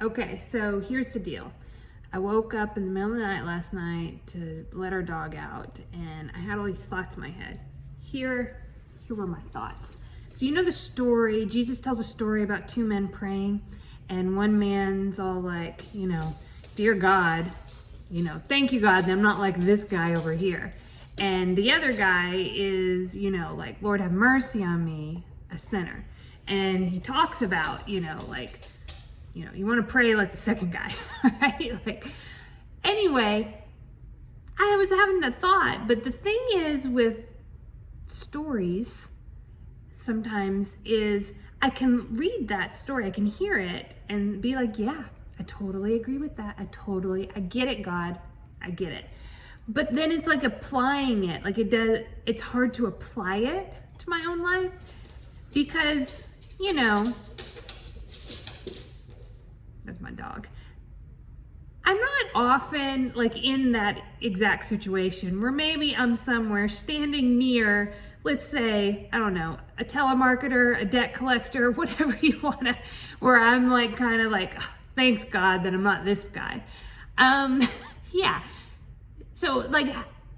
Okay, so here's the deal. I woke up in the middle of the night last night to let our dog out, and I had all these thoughts in my head. Here were my thoughts. So you know the story, Jesus tells a story about two men praying, and one man's all like, dear God, thank you God that I'm not like this guy over here. And the other guy is, like, Lord have mercy on me, a sinner. And he talks about, you want to pray like the second guy, right? Anyway, I was having that thought, but the thing is with stories sometimes is I can read that story, I can hear it and be like, yeah, I totally agree with that. I get it, God, I get it. But then it's like applying it, it's hard to apply it to my own life because, that's my dog. I'm not often in that exact situation where maybe I'm somewhere standing near, let's say, I don't know, a telemarketer, a debt collector, whatever you want to, where I'm thanks God that I'm not this guy. Yeah. So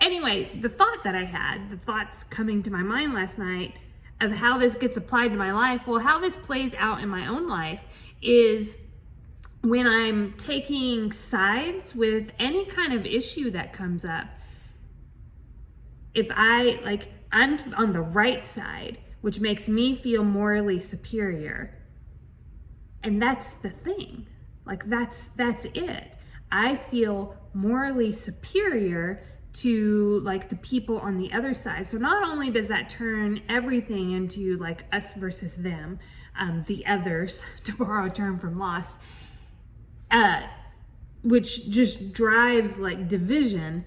anyway, the thoughts coming to my mind last night of how this gets applied to my life. Well, how this plays out in my own life is when I'm taking sides with any kind of issue that comes up. If I'm on the right side, which makes me feel morally superior. And that's the thing. That's it. I feel morally superior to the people on the other side. So not only does that turn everything into us versus them, the others, to borrow a term from Lost, which just drives division,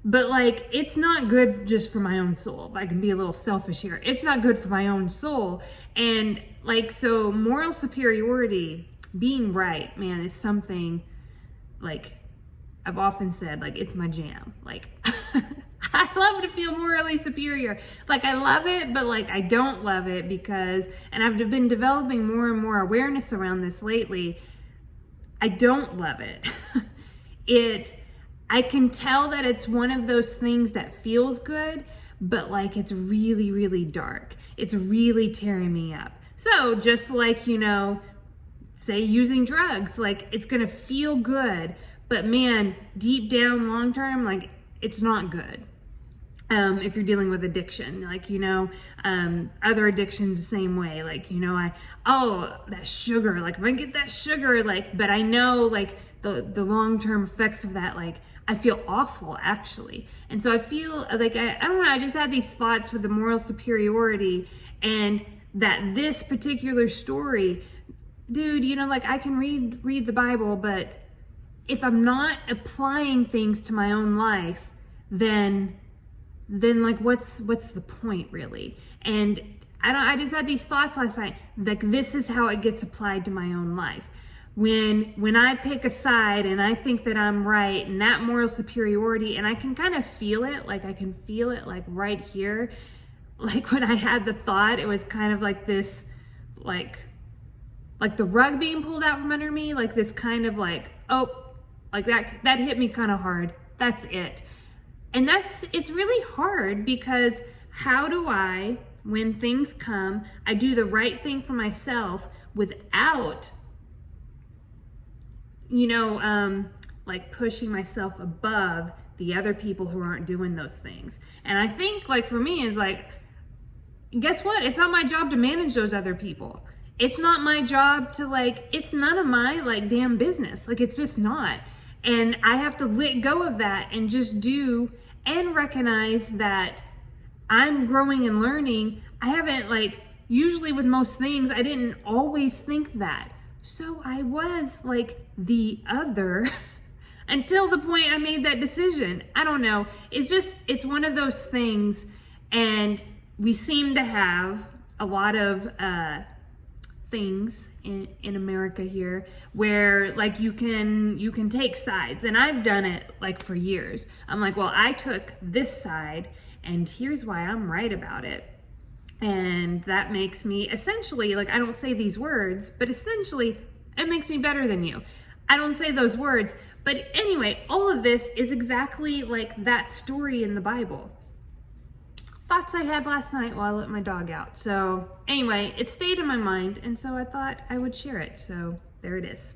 but it's not good just for my own soul. If I can be a little selfish here, it's not good for my own soul. And so moral superiority, being right, man, is something I've often said, it's my jam. I love to feel morally superior. I love it, but I don't love it because, and I've been developing more and more awareness around this lately, I don't love it. I can tell that it's one of those things that feels good, but it's really, really dark. It's really tearing me up. So just say using drugs, it's gonna feel good, but man, deep down, long term, it's not good. If you're dealing with addiction, other addictions the same way, that sugar, if I get that sugar, but I know the long-term effects of that, I feel awful actually. And so I feel I don't know, I just had these thoughts with the moral superiority and that this particular story, dude, I can read the Bible, but if I'm not applying things to my own life, then what's the point really? And I just had these thoughts last night, this is how it gets applied to my own life. When I pick a side and I think that I'm right and that moral superiority, and I can kind of feel it, I can feel it right here. When I had the thought, it was kind of this, the rug being pulled out from under me, this kind of that hit me kind of hard. That's it. And it's really hard because how do I, when things come, I do the right thing for myself without, pushing myself above the other people who aren't doing those things. And I think for me is guess what? It's not my job to manage those other people. It's not my job to it's none of my damn business. It's just not. And I have to let go of that and just do and recognize that I'm growing and learning. I haven't usually with most things, I didn't always think that. So I was the other until the point I made that decision. I don't know. It's one of those things. And we seem to have a lot of things in America here where you can take sides, and I've done it for years. I'm well, I took this side and here's why I'm right about it. And that makes me essentially, I don't say these words, but essentially It makes me better than you. I don't say those words, but anyway, all of this is exactly like that story in the Bible. Thoughts I had last night while I let my dog out. So anyway, it stayed in my mind, and so I thought I would share it. So there it is.